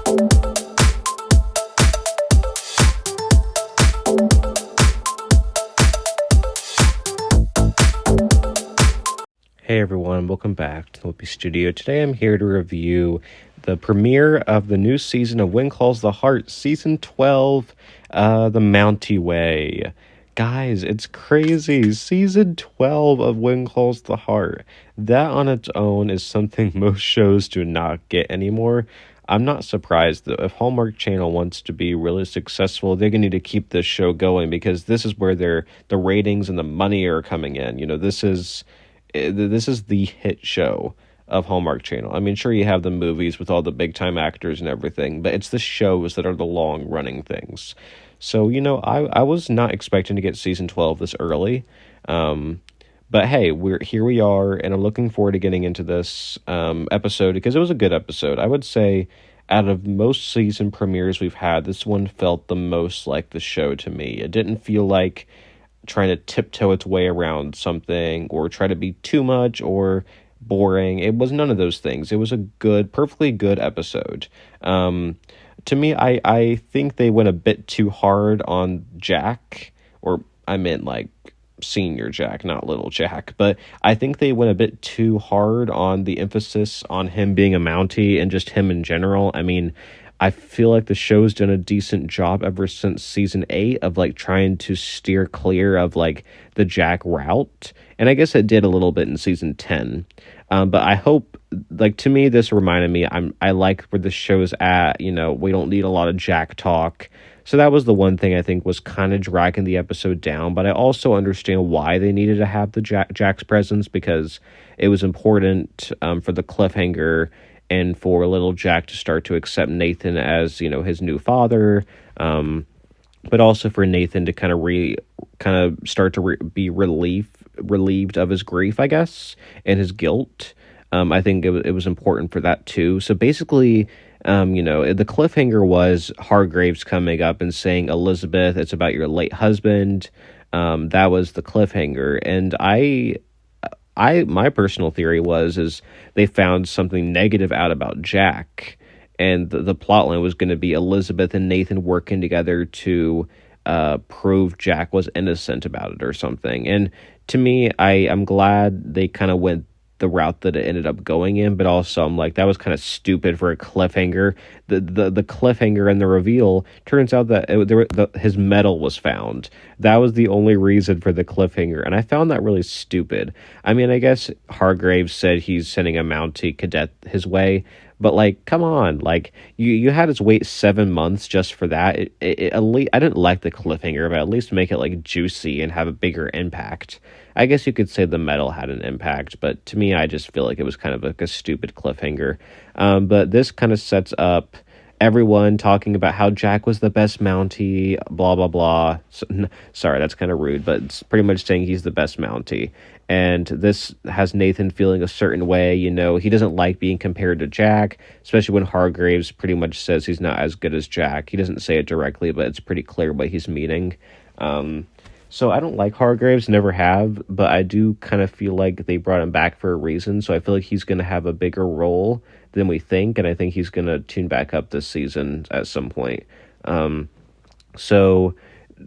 Hey everyone, welcome back to the Whoopi Studio. Today I'm here to review the premiere of the new season of When Calls the Heart, Season 12, The Mountie Way. Guys, it's crazy. Season 12 of When Calls the Heart. That on its own is something most shows do not get anymore. I'm not surprised, though. If Hallmark Channel wants to be really successful, they're going to need to keep this show going because this is where the ratings and the money are coming in. This is the hit show of Hallmark Channel. I mean, sure, you have the movies with all the big time actors and everything, but it's the shows that are the long running things. So, I was not expecting to get season 12 this early. But hey, we are, and I'm looking forward to getting into this episode because it was a good episode. I would say out of most season premieres we've had, this one felt the most like the show to me. It didn't feel like trying to tiptoe its way around something or try to be too much or boring. It was none of those things. It was a good, perfectly good episode. To me, I think they went a bit too hard on Jack, or I meant like senior Jack, not little Jack, but I think they went a bit too hard on the emphasis on him being a Mountie and just him in general. I mean, I feel like the show's done a decent job ever since season 8 of like trying to steer clear of like the Jack route. And I guess it did a little bit in season 10. But I hope, like, to me, this reminded me, I like where the show's at. We don't need a lot of Jack talk. So that was the one thing I think was kind of dragging the episode down. But I also understand why they needed to have the Jack's presence, because it was important for the cliffhanger and for little Jack to start to accept Nathan as, his new father, but also for Nathan to kind of start to be relieved of his grief, I guess, and his guilt. I think it was important for that too. So basically, the cliffhanger was Hargraves coming up and saying, "Elizabeth, it's about your late husband." That was the cliffhanger, and my personal theory is they found something negative out about Jack, and the plotline was going to be Elizabeth and Nathan working together to prove Jack was innocent about it or something. And to me, I'm glad they kind of went the route that it ended up going in, but also I'm like, that was kind of stupid for a cliffhanger. The cliffhanger and the reveal turns out that his medal was found. That was the only reason for the cliffhanger, and I found that really stupid. I mean, I guess Hargraves said he's sending a Mountie cadet his way, but like, come on, like you had us wait 7 months just for that. At least, I didn't like the cliffhanger, but at least make it like juicy and have a bigger impact. I guess you could say the medal had an impact, but to me, I just feel like it was kind of like a stupid cliffhanger. But this kind of sets up everyone talking about how Jack was the best Mountie, blah, blah, blah. Sorry, that's kind of rude, but it's pretty much saying he's the best Mountie. And this has Nathan feeling a certain way. He doesn't like being compared to Jack, especially when Hargraves pretty much says he's not as good as Jack. He doesn't say it directly, but it's pretty clear what he's meaning. So I don't like Hargraves, never have, but I do kind of feel like they brought him back for a reason. So I feel like he's going to have a bigger role than we think, and I think he's going to tune back up this season at some point. So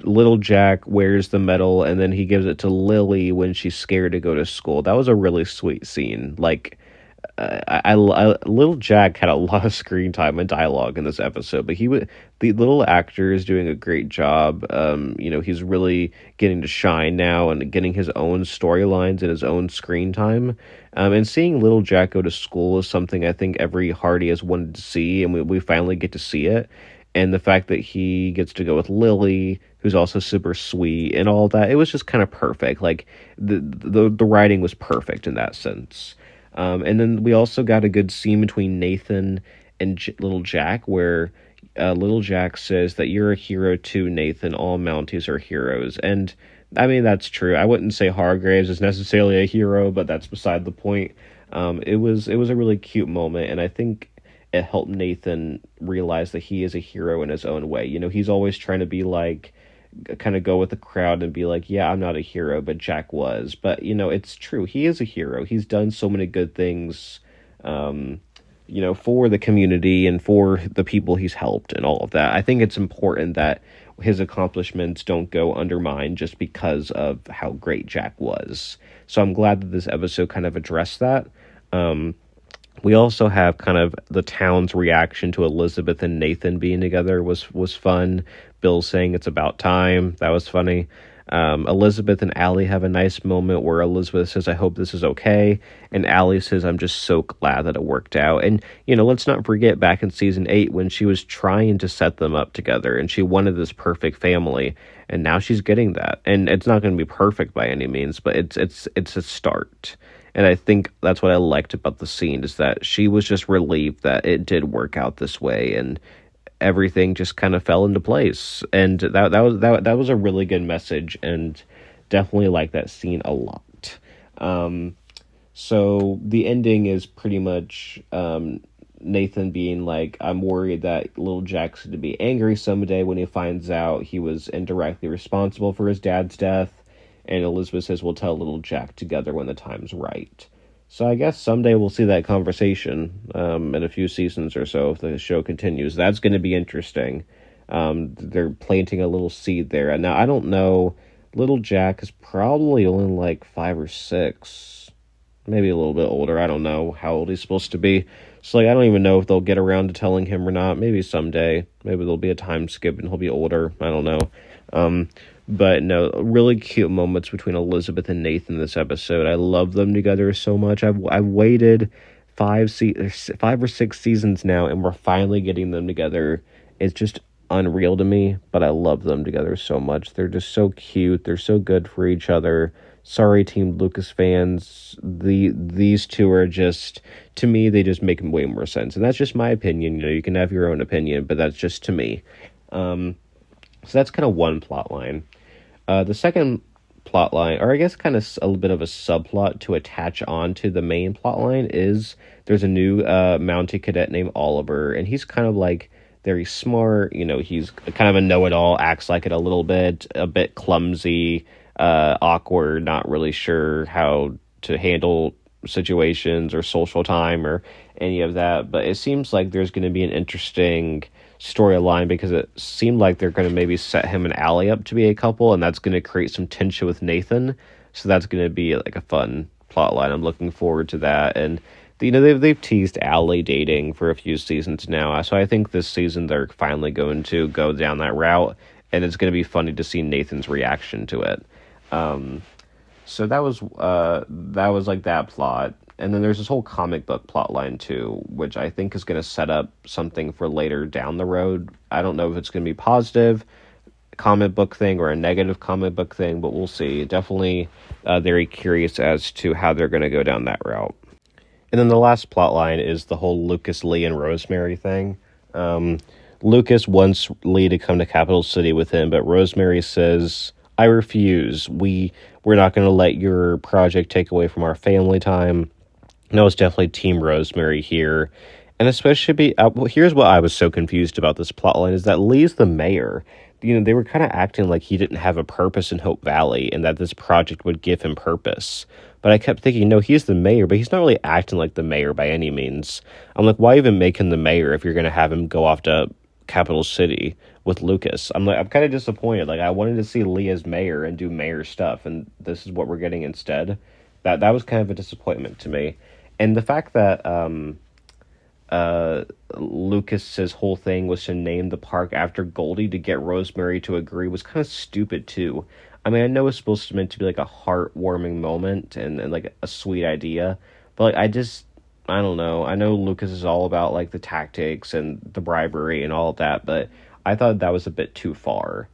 little Jack wears the medal, and then he gives it to Lily when she's scared to go to school. That was a really sweet scene. Like, little Jack had a lot of screen time and dialogue in this episode, but the little actor is doing a great job. He's really getting to shine now and getting his own storylines and his own screen time. And seeing little Jack go to school is something I think every Hardy has wanted to see, and we finally get to see it. And the fact that he gets to go with Lily, who's also super sweet and all that, it was just kind of perfect. Like the writing was perfect in that sense. And then we also got a good scene between Nathan and little Jack, where little Jack says that you're a hero too, Nathan. All Mounties are heroes. And I mean, that's true. I wouldn't say Hargraves is necessarily a hero, but that's beside the point. It was a really cute moment, and I think it helped Nathan realize that he is a hero in his own way. He's always trying to be like, kind of go with the crowd and be like, yeah, I'm not a hero, but Jack was. But, it's true. He is a hero. He's done so many good things, for the community and for the people he's helped and all of that. I think it's important that his accomplishments don't go undermined just because of how great Jack was. So I'm glad that this episode kind of addressed that. We also have kind of the town's reaction to Elizabeth and Nathan being together was fun. Bill saying it's about time. That was funny. Elizabeth and Allie have a nice moment where Elizabeth says, I hope this is okay. And Allie says, I'm just so glad that it worked out. And, let's not forget back in season 8 when she was trying to set them up together and she wanted this perfect family. And now she's getting that. And it's not going to be perfect by any means, but it's a start. And I think that's what I liked about the scene is that she was just relieved that it did work out this way and everything just kind of fell into place. And that was a really good message and definitely like that scene a lot. So the ending is pretty much Nathan being like, I'm worried that little Jack's going to be angry someday when he finds out he was indirectly responsible for his dad's death. And Elizabeth says, we'll tell little Jack together when the time's right. So I guess someday we'll see that conversation in a few seasons or so if the show continues. That's going to be interesting. They're planting a little seed there. And now, I don't know. Little Jack is probably only like 5 or 6. Maybe a little bit older. I don't know how old he's supposed to be. So I don't even know if they'll get around to telling him or not. Maybe someday. Maybe there'll be a time skip and he'll be older. I don't know. But no, really cute moments between Elizabeth and Nathan this episode. I love them together so much. I've waited 5 or 6 seasons now, and we're finally getting them together. It's just unreal to me, but I love them together so much. They're just so cute. They're so good for each other. Sorry, Team Lucas fans. These two are just, to me, they just make way more sense. And that's just my opinion. You can have your own opinion, but that's just to me. So that's kind of one plot line. The second plot line, or I guess kind of a little bit of a subplot to attach on to the main plot line, is there's a new Mountie cadet named Oliver, and he's kind of like very smart. He's kind of a know-it-all, acts like it a bit clumsy, awkward, not really sure how to handle situations or social time or any of that. But it seems like there's going to be an interesting storyline because it seemed like they're going to maybe set him and Allie up to be a couple, and that's going to create some tension with Nathan. So that's going to be like a fun plot line. I'm looking forward to that. And they've teased Allie dating for a few seasons now, so I think this season they're finally going to go down that route, and it's going to be funny to see Nathan's reaction to it. So that was like that plot. And then there's this whole comic book plot line too, which I think is going to set up something for later down the road. I don't know if it's going to be positive comic book thing or a negative comic book thing, but we'll see. Definitely very curious as to how they're going to go down that route. And then the last plot line is the whole Lucas, Lee, and Rosemary thing. Lucas wants Lee to come to Capital City with him, but Rosemary says, I refuse. We're not going to let your project take away from our family time. No, it's definitely Team Rosemary here. And especially, here's what I was so confused about this plotline, is that Lee's the mayor. They were kind of acting like he didn't have a purpose in Hope Valley and that this project would give him purpose. But I kept thinking, no, he's the mayor, but he's not really acting like the mayor by any means. I'm like, why even make him the mayor if you're going to have him go off to Capital City with Lucas? I'm kind of disappointed. Like, I wanted to see Lee as mayor and do mayor stuff, and this is what we're getting instead. That was kind of a disappointment to me. And the fact that Lucas's whole thing was to name the park after Goldie to get Rosemary to agree was kind of stupid too. I mean, I know it's supposed to meant to be like a heartwarming moment and like a sweet idea, but like I don't know. I know Lucas is all about like the tactics and the bribery and all of that, but I thought that was a bit too far.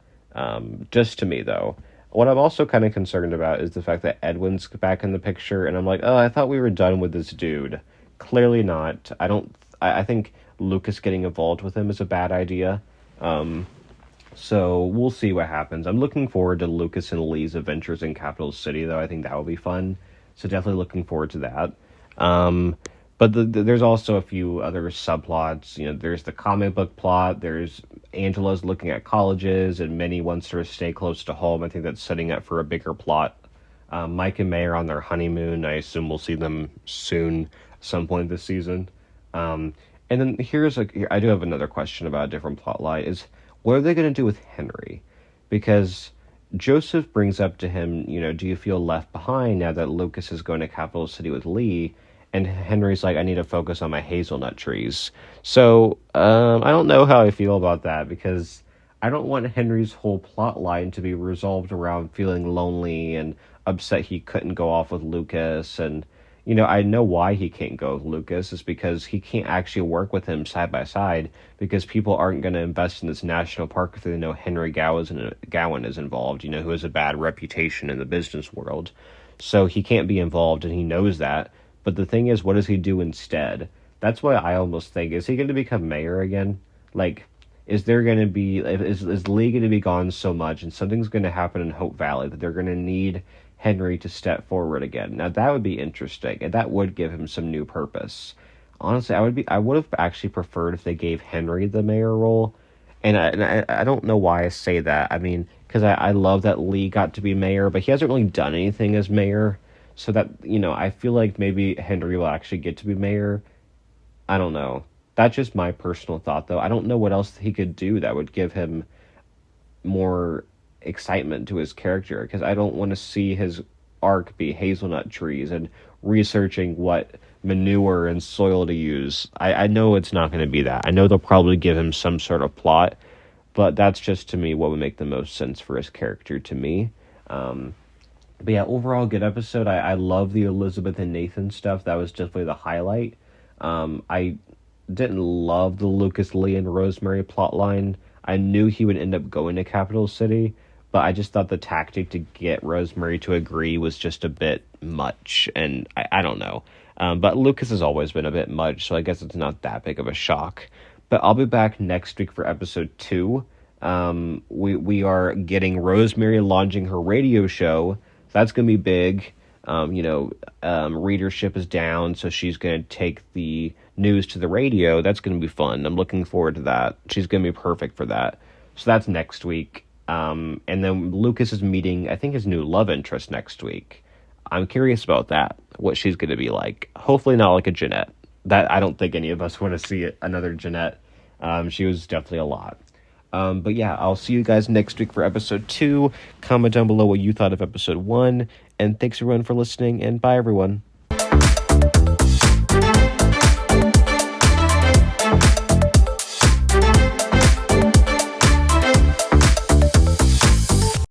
Just to me though. What I'm also kind of concerned about is the fact that Edwin's back in the picture, and I'm like, oh, I thought we were done with this dude. Clearly not. I think Lucas getting involved with him is a bad idea. So we'll see what happens. I'm looking forward to Lucas and Lee's adventures in Capital City, though. I think that will be fun. So definitely looking forward to that. But there's also a few other subplots. There's the comic book plot. There's Angela's looking at colleges, and Minnie wants her to stay close to home. I think that's setting up for a bigger plot. Mike and May are on their honeymoon. I assume we'll see them soon, at some point this season. And then I do have another question about a different plot line is what are they going to do with Henry? Because Joseph brings up to him, do you feel left behind now that Lucas is going to Capital City with Lee? And Henry's like, I need to focus on my hazelnut trees. So I don't know how I feel about that because I don't want Henry's whole plot line to be resolved around feeling lonely and upset he couldn't go off with Lucas. And, I know why he can't go with Lucas is because he can't actually work with him side by side because people aren't going to invest in this national park if they know Henry Gowan is involved, who has a bad reputation in the business world. So he can't be involved and he knows that. But the thing is, what does he do instead? That's why I almost think, is he going to become mayor again? Like, is there going to be, is Lee going to be gone so much and something's going to happen in Hope Valley that they're going to need Henry to step forward again? Now, that would be interesting, and that would give him some new purpose. Honestly, I would have actually preferred if they gave Henry the mayor role. And I don't know why I say that. I mean, because I love that Lee got to be mayor, but he hasn't really done anything as mayor. So that, I feel like maybe Henry will actually get to be mayor. I don't know. That's just my personal thought, though. I don't know what else he could do that would give him more excitement to his character, because I don't want to see his arc be hazelnut trees and researching what manure and soil to use. I know it's not going to be that. I know they'll probably give him some sort of plot, but that's just, to me, what would make the most sense for his character to me. But yeah, overall, good episode. I love the Elizabeth and Nathan stuff. That was definitely the highlight. I didn't love the Lucas, Lee, and Rosemary plotline. I knew he would end up going to Capital City, but I just thought the tactic to get Rosemary to agree was just a bit much, and I don't know. But Lucas has always been a bit much, so I guess it's not that big of a shock. But I'll be back next week for episode 2. We are getting Rosemary launching her radio show. That's going to be big. Readership is down, so she's going to take the news to the radio. That's going to be fun. I'm looking forward to that. She's going to be perfect for that. So that's next week. And then Lucas is meeting, I think, his new love interest next week. I'm curious about that, what she's going to be like. Hopefully not like a Jeanette. That I don't think any of us want to see another Jeanette. She was definitely a lot. But yeah, I'll see you guys next week for episode 2. Comment down below what you thought of episode 1. And thanks everyone for listening, and bye everyone.